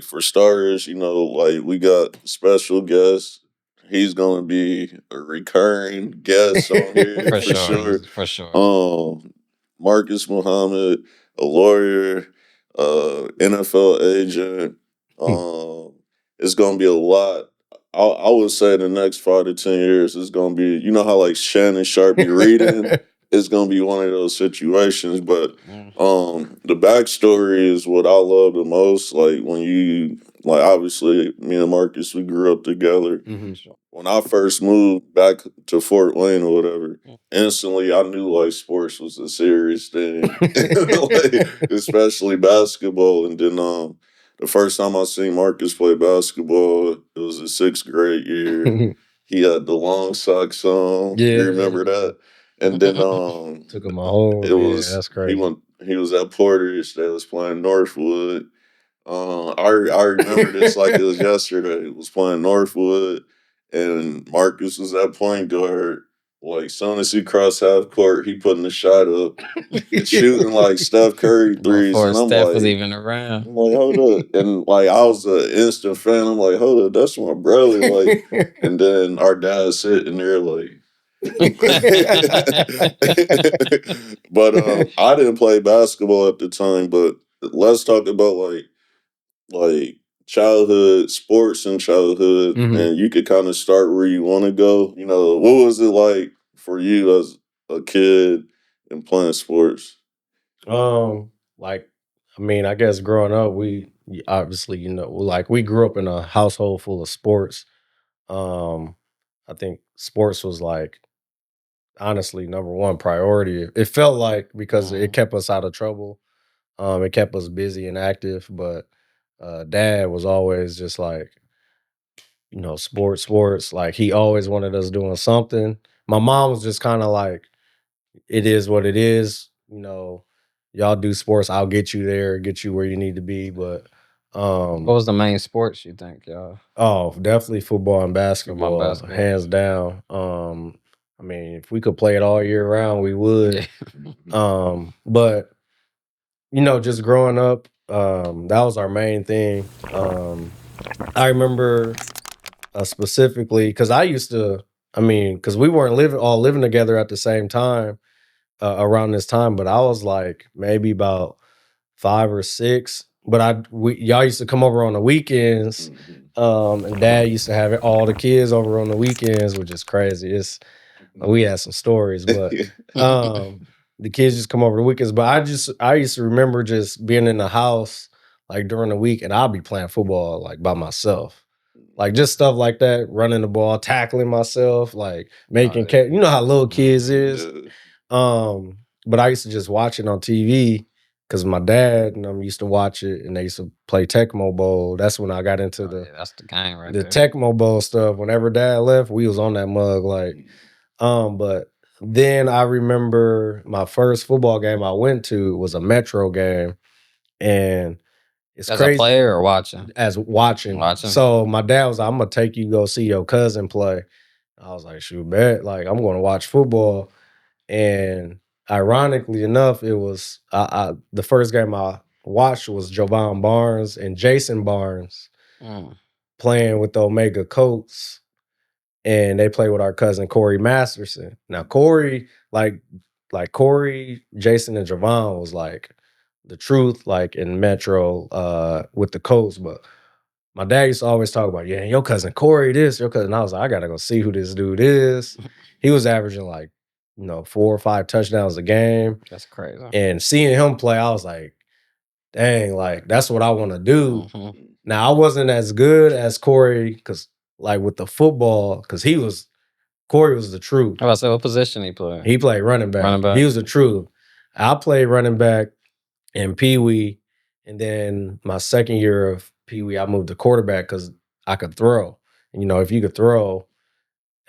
for starters, like we got special guests. He's gonna be a recurring guest on here For for sure. sure. For sure. Markus Muhammad, a lawyer, NFL agent. It's gonna be a lot. I would say the next 5 to 10 years is gonna be, how like Shannon Sharp be reading. It's gonna be one of those situations. But the backstory is what I love the most. Like when you like, obviously me and Marcus, we grew up together. When I first moved back to Fort Wayne or whatever, instantly I knew like sports was a serious thing, like, especially basketball. And then the first time I seen Marcus play basketball, it was the 6th grade year. He had the long socks on. Yeah. You remember that? And then Took him a whole. it was that's crazy. he was at Porter's. They was playing Northwood. I remember this like it was yesterday. It was playing Northwood, and Marcus was at point guard. Like, soon as he crossed half court, he putting the shot up, shooting like Steph Curry threes, Before and I'm Steph like, was even around. hold up, and like I was an instant fan. I'm like, hold up, that's my brother. Like, and then our dad sitting there like. But I didn't play basketball at the time. But let's talk about like childhood sports and childhood, and you could kind of start where you want to go. What was it like for you as a kid and playing sports? Like, I mean, I guess growing up, we obviously, like we grew up in a household full of sports. I think sports was like honestly number one priority. It felt like because it kept us out of trouble. It kept us busy and active, but dad was always just like, sports. Like he always wanted us doing something. My mom was just kind of like, it is what it is. Y'all do sports. I'll get you there, get you where you need to be. But What was the main sports you think, y'all? oh, definitely football and basketball, basketball. hands down. I mean, if we could play it all year round, we would. But just growing up, that was our main thing. I remember specifically because I used to. I mean, because we weren't living together at the same time around this time, but I was like maybe about 5 or 6. But y'all used to come over on the weekends, and Dad used to have all the kids over on the weekends, which is crazy. We had some stories, but the kids just come over the weekends. But I used to remember just being in the house like during the week, and I'll be playing football like by myself. Like just stuff like that, running the ball, tackling myself, like making you know how little kids is. But I used to just watch it on TV because my dad and them used to watch it, and they used to play Tecmo Bowl. That's when I got into that's the game right the there. Tecmo Bowl stuff. Whenever Dad left, we was on that mug. Like, but then I remember my first football game I went to was a Metro game, and it's As crazy. a player or watching? As watching. So my dad was like, I'm gonna take you go see your cousin play. I was like, shoot, bet. Like, I'm gonna watch football. And ironically enough, it was the first game I watched was Jovan Barnes and Jason Barnes playing with the Omega Colts. And they play with our cousin Corey Masterson. Now Corey, like Corey, Jason, and Jovan was like the truth, like in Metro with the Colts. But my dad used to always talk about, yeah, your cousin Corey, this, your cousin. I was like, I gotta go see who this dude is. He was averaging like 4 or 5 touchdowns a game. That's crazy. And seeing him play, I was like, dang, like that's what I want to do. Now I wasn't as good as Corey because like with the football, because Corey was the truth. How about what position he played? He played running back. Running back. He was the truth. I played running back in Pee Wee, and then my second year of Pee Wee, I moved to quarterback because I could throw. And, if you could throw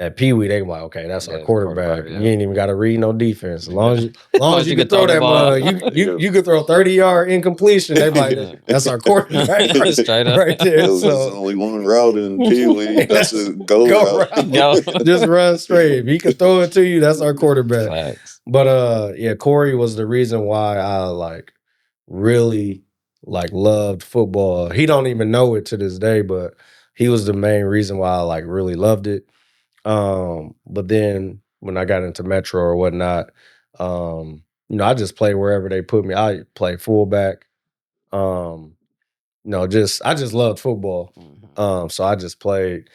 at Pee Wee, they were like, okay, that's our quarterback. Yeah. You ain't even got to read no defense. As long as you could throw that ball, you could throw 30-yard incompletion. They like, that's our quarterback. Straight up. Right there. There's only one route in Pee Wee. That's a go route. Just run straight. If he can throw it to you, that's our quarterback. Facts. But yeah, Corey was the reason why I really like loved football. He don't even know it to this day, but he was the main reason why I like really loved it. But then when I got into Metro or whatnot, I just play wherever they put me. I play fullback. Um, I just loved football. So I just played.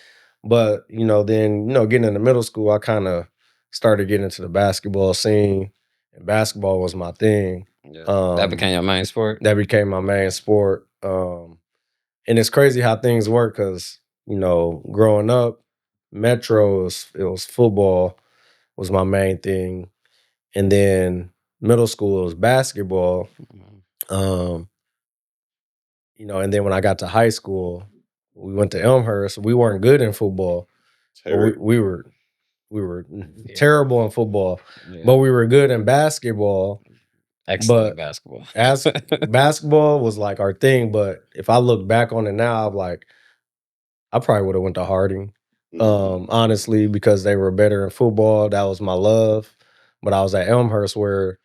But, then, getting into middle school, I kind of started getting into the basketball scene. And basketball was my thing. Yeah. That became your main sport? That became my main sport. And it's crazy how things work because, growing up, Metro, it was football was my main thing. And then middle school, it was basketball. And then when I got to high school, we went to Elmhurst. We weren't good in football. We were terrible in football, but we were good in basketball. Excellent basketball. As basketball was like our thing, but if I look back on it now, I'm like, I probably would have went to Harding, honestly, because they were better in football. That was my love. But I was at Elmhurst where,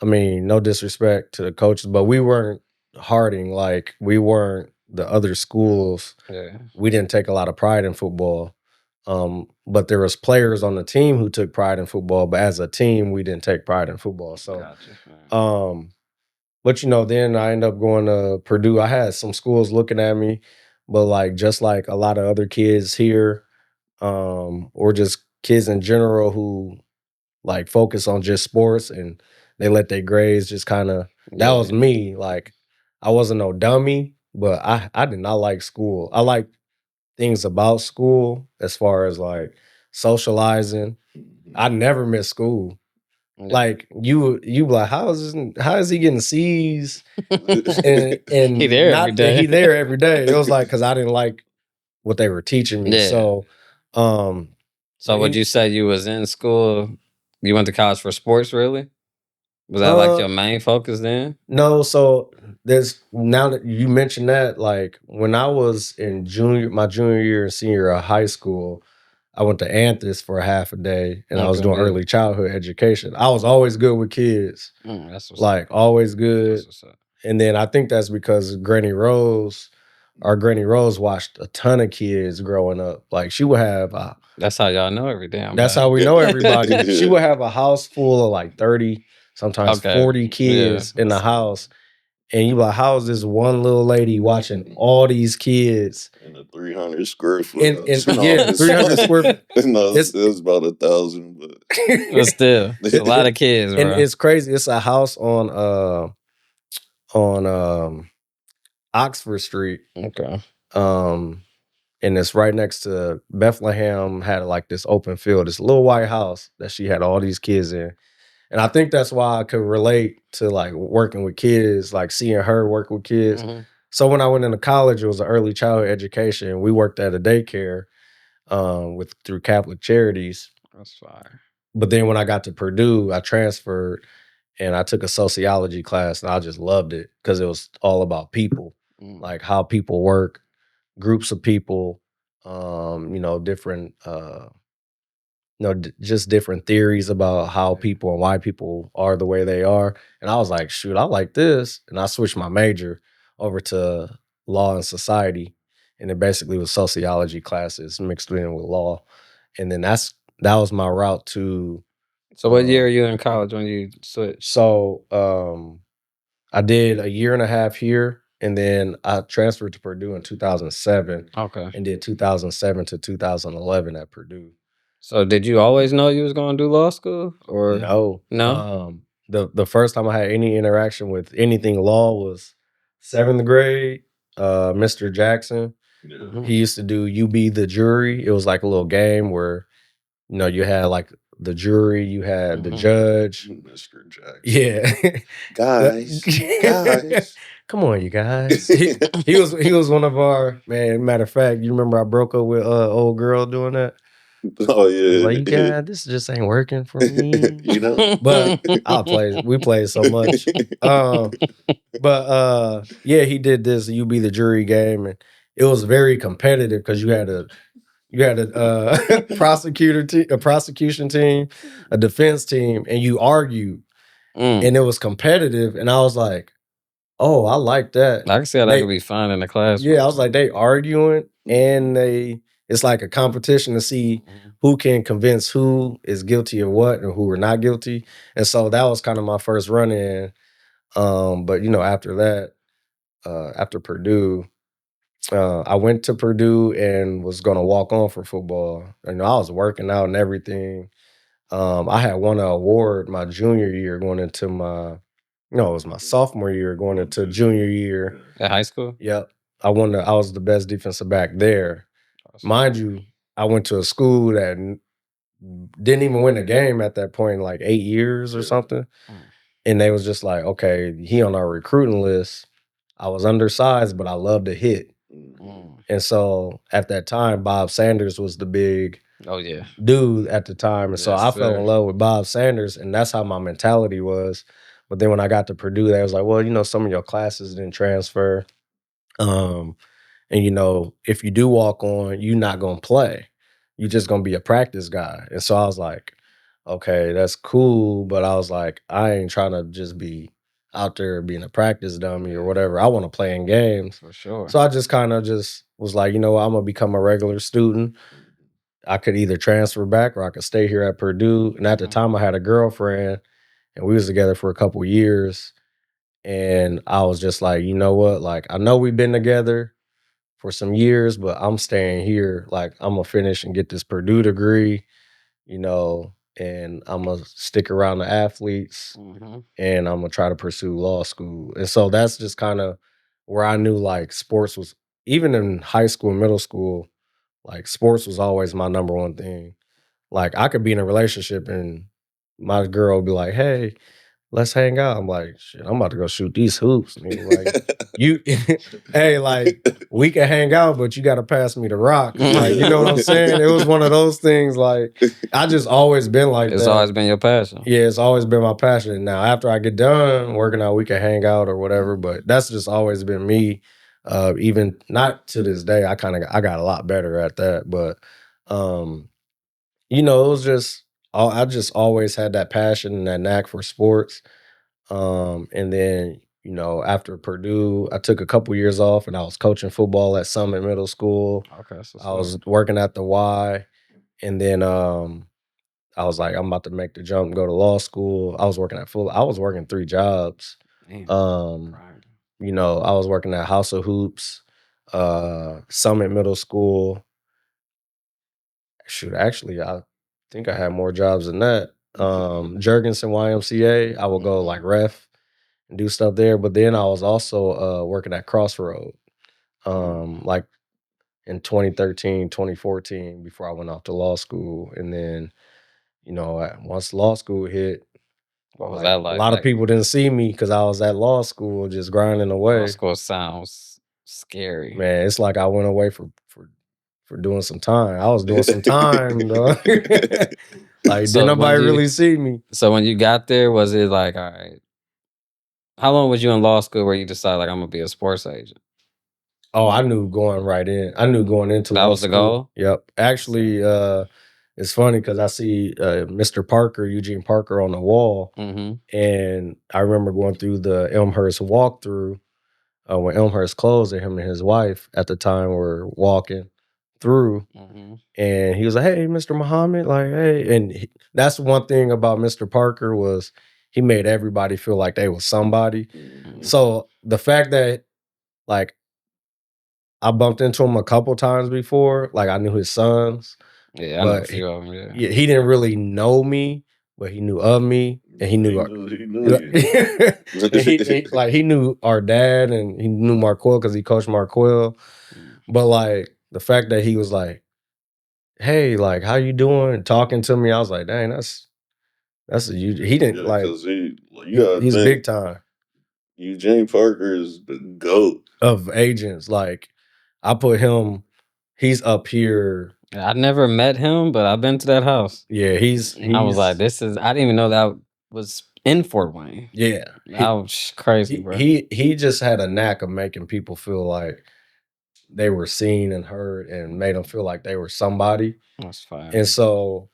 I mean, no disrespect to the coaches, but we weren't Harding. Like, we weren't the other schools. Yeah. We didn't take a lot of pride in football. But there was players on the team who took pride in football, but as a team, we didn't take pride in football. So, Gotcha. but then I ended up going to Purdue. I had some schools looking at me, but like just like a lot of other kids here, or just kids in general who like focus on just sports and they let their grades just kind of. That was me. Like I wasn't no dummy, but I did not like school. I like things about school as far as like socializing. I never missed school. Like you like, how is he getting C's and He there every day. He there every day. It was like because I didn't like what they were teaching me. Yeah. So would you say you was in school? You went to college for sports, really? Was that like your main focus then? No, so there's now that you mentioned that, like when I was in my junior year and senior year of high school, I went to Anthus for a half a day and I was doing early childhood education. I was always good with kids. That's what's like always good. And then I think that's because our Granny Rose watched a ton of kids growing up. Like she would have that's how y'all know every damn That's how we know everybody. She would have a house full of like 30, sometimes 40 kids in the house. And you like, how is this one little lady watching all these kids? In a 300 square foot. 300 square foot. No, it was about 1,000, but still, it's a lot of kids, bro. And it's crazy. It's a house on Oxford Street. Okay. And it's right next to Bethlehem. Had like this open field, this little white house that she had all these kids in. And I think that's why I could relate to like working with kids, like seeing her work with kids. So when I went into college, it was an early childhood education. We worked at a daycare through Catholic Charities. That's fire. But then when I got to Purdue, I transferred and I took a sociology class and I just loved it because it was all about people, like how people work, groups of people, different just different theories about how people and why people are the way they are. And I was like, shoot, I like this. And I switched my major over to law and society. And it basically was sociology classes mixed in with law. And then that was my route to. So what year are you in college when you switched? So I did a year and a half here. And then I transferred to Purdue in 2007. Okay. And did 2007 to 2011 at Purdue. So did you always know you was going to do law school or no? No. The first time I had any interaction with anything law was 7th grade. Mr. Jackson, he used to do "You Be the Jury." It was like a little game where you had like the jury, you had the judge. Mr. Jackson. Yeah, guys. Come on, you guys. He was one of our man. Matter of fact, you remember I broke up with old girl doing that. Oh yeah, like, you guys, this just ain't working for me. But we played so much. Yeah, he did this "You Be the Jury" game, and it was very competitive because you had a prosecution team, a defense team, and you argued, and it was competitive. And I was like, Oh, I like that. I can see how that They could be fun in the classroom. Yeah, I was like, they arguing and it's like a competition to see who can convince who is guilty of what and who are not guilty. And so that was kind of my first run in. But after that, after Purdue, I went to Purdue and was gonna walk on for football. I was working out and everything. I had won an award my junior year going into my no, it was my sophomore year going into junior year. At high school? Yep. I was the best defensive back there. Mind you, I went to a school that didn't even win a game at that point in like 8 years or something. And they was just like, okay, he on our recruiting list. I was undersized, but I love to hit. And so at that time, Bob Sanders was the big Oh yeah. dude at the time. And so Yes, I fell sir. in love with Bob Sanders, and that's how my mentality was. But then when I got to Purdue, they was like, well, some of your classes didn't transfer. And if you do walk on, you're not gonna play. You're just gonna be a practice guy. And so I was like, okay, that's cool. But I was like, I ain't trying to just be out there being a practice dummy or whatever. I want to play in games. For sure. So I just kind of just was like, I'm gonna become a regular student. I could either transfer back or I could stay here at Purdue. And at the time I had a girlfriend and we was together for a couple years. And I was just like, you know what? Like, I know we've been together for some years, but I'm staying here. Like, I'm gonna finish and get this Purdue degree, and I'm gonna stick around the athletes and I'm gonna try to pursue law school. And so that's just kind of where I knew like sports was, even in high school, middle school, like sports was always my number one thing. Like I could be in a relationship and my girl would be like, hey, let's hang out. I'm like, shit, I'm about to go shoot these hoops. Nigga. Like, you, hey, like, we can hang out, but you got to pass me the rock. Like, you know what I'm saying? It was one of those things. Like, I just always been like It's that. always been your passion. Yeah, it's always been my passion. Now, after I get done working out, we can hang out or whatever. But that's just always been me. Even not to this day, I got a lot better at that. But, it was just I just always had that passion and that knack for sports. And then, after Purdue, I took a couple years off and I was coaching football at Summit Middle School. Okay. So I was working at the Y. And then I was like, I'm about to make the jump and go to law school. I was working I was working 3 jobs. I was working at House of Hoops, Summit Middle School. Shoot, actually, I think I had more jobs than that. Jurgensen YMCA, I would go like ref and do stuff there. But then I was also working at Crossroad, like in 2013, 2014, before I went off to law school. And then, once law school hit, what was that like? A lot of people didn't see me because I was at law school just grinding away. Law school sounds scary. Man, it's like I went away for doing some time. I was doing some time, dog. Like, So didn't nobody when you- really see me. So when you got there, was it like, all right, how long was you in law school where you decided like I'm gonna be a sports agent? Oh, I knew going right in. I knew going into That law was the school. goal? Yep. Actually, it's funny because I see Mr. Parker, Eugene Parker, on the wall, and I remember going through the Elmhurst walkthrough when Elmhurst closed, and him and his wife at the time were walking through, and he was like, "Hey, Mr. Muhammad," like, "Hey," and that's one thing about Mr. Parker was he made everybody feel like they was somebody. So the fact that like I bumped into him a couple times before, like I knew his sons. Yeah, I know a few of them. Yeah. He didn't really know me, but he knew of me, and he knew he knew our dad, and he knew Marquell because he coached Marquell. But like the fact that he was like, "Hey, like how you doing?" talking to me, I was like, "Dang, that's a huge." He didn't he's big time. Eugene Parker is the GOAT of agents. Like I put him, he's up here. I never met him, but I've been to that house. Yeah, he's I was like, I didn't even know that was in Fort Wayne. Yeah. That was crazy, bro. He just had a knack of making people feel like they were seen and heard and made them feel like they were somebody. That's fine. And so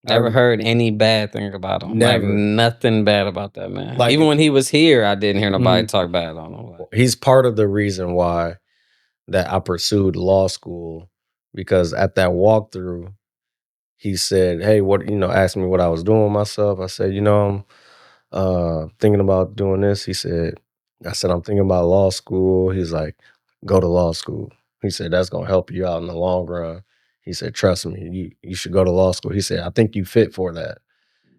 Never heard any bad thing about him. Never. Like nothing bad about that man. Like, even when he was here, I didn't hear nobody talk bad on him. He's part of the reason why that I pursued law school, because at that walkthrough, he said, "Hey, what?" Asked me what I was doing with myself. I said, I'm thinking about doing this. I said, I'm thinking about law school. He's like, go to law school. He said, that's gonna help you out in the long run. He said, trust me, you should go to law school. He said, I think you fit for that.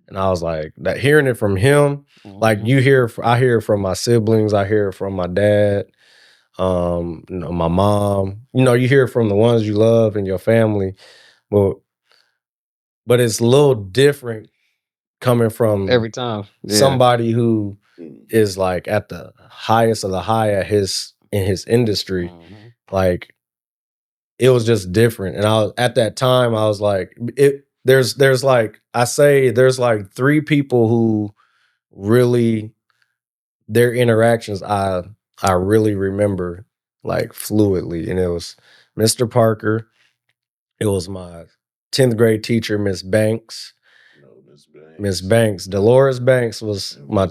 And I was like, that hearing it from him, like I hear it from my siblings, I hear it from my dad, my mom. You hear it from the ones you love in your family. But it's a little different coming from every time somebody who is like at the highest of the high in his industry. Like, it was just different. And at that time I was like, there's like three people who really, their interactions I really remember like fluidly. And it was Mr. Parker, it was my 10th grade teacher, Miss Banks. Miss Banks. Dolores Banks was my.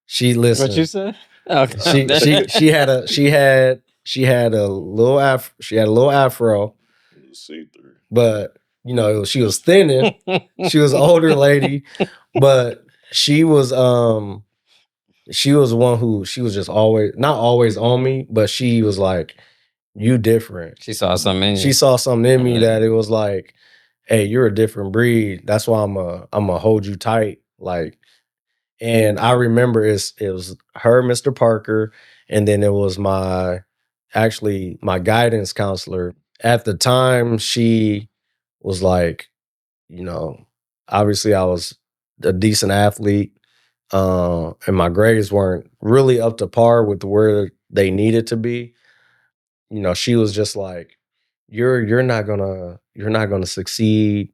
She listened. What you said? Okay. She had a little afro. But she was thinning. She was an older lady, but she was one who, she was just always, not always on me, but she was like, you different. She saw something in you. She saw something in me that it was like, hey, you're a different breed. That's why I'm gonna hold you tight. Like, and I remember it was her, Mr. Parker, and then it was my guidance counselor. At the time, she was like, obviously I was a decent athlete, and my grades weren't really up to par with where they needed to be. She was just like, you're not gonna succeed.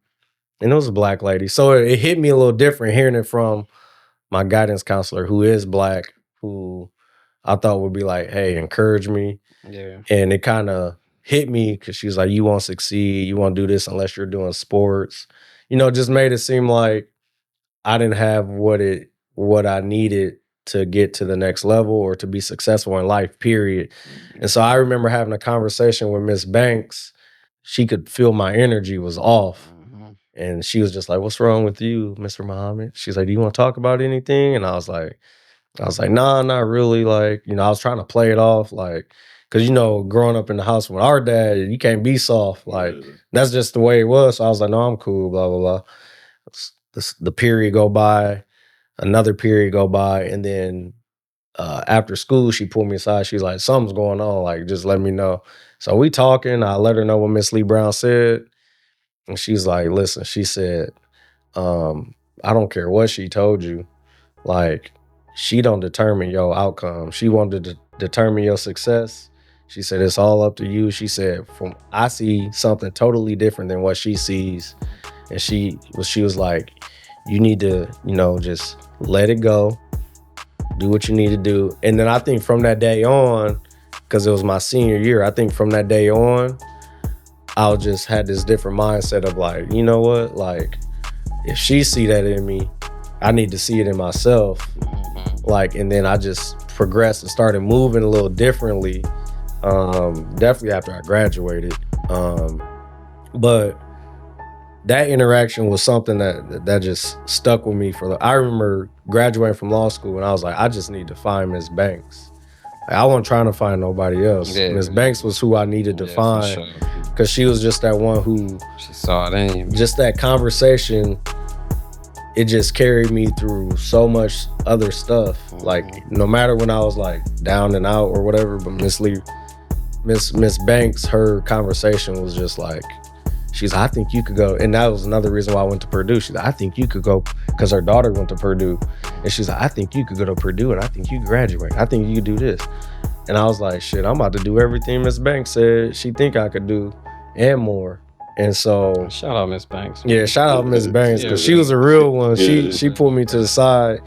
And it was a Black lady. So it hit me a little different hearing it from my guidance counselor, who is Black, who I thought would be like, hey, encourage me. Yeah. And it kind of hit me because she was like, you won't succeed. You won't do this unless you're doing sports. Just made it seem like I didn't have what I needed to get to the next level or to be successful in life, period. And so I remember having a conversation with Miss Banks. She could feel my energy was off. And she was just like, what's wrong with you, Mr. Muhammad? She's like, do you want to talk about anything? And I was like, nah, not really. Like, I was trying to play it off, like, because, growing up in the house with our dad, you can't be soft. Like, that's just the way it was. So I was like, no, I'm cool, blah, blah, blah. The period go by, another period go by. And then after school, she pulled me aside. She's like, something's going on. Like, just let me know. So we talking. I let her know what Miss Lee Brown said. And she's like, listen, she said, I don't care what she told you. Like, she don't determine your outcome. She wanted to determine your success. She said, it's all up to you. She said, I see something totally different than what she sees. And she was like, you need to, just let it go. Do what you need to do. And then I think from that day on, because it was my senior year, I think from that day on, I just had this different mindset of like, you know what? Like, if she see that in me, I need to see it in myself. Like, and then I just progressed and started moving a little differently. Definitely after I graduated. But that interaction was something that just stuck with me I remember graduating from law school and I was like, I just need to find Miss Banks. Like, I wasn't trying to find nobody else. Yeah. Miss Banks was who I needed to find. Because she was just that one who... She saw it in you. Just that conversation, it just carried me through so much other stuff. Like, no matter when I was like down and out or whatever, but Miss Banks, her conversation was just like, she's like, I think you could go. And that was another reason why I went to Purdue. She's like, I think you could go, because her daughter went to Purdue. And she's like, I think you could go to Purdue and I think you could graduate. I think you could do this. And I was like, shit, I'm about to do everything Miss Banks said she think I could do and more. And so... Shout out Miss Banks. Yeah, shout out Miss Banks, because she was a real one. She pulled me to the side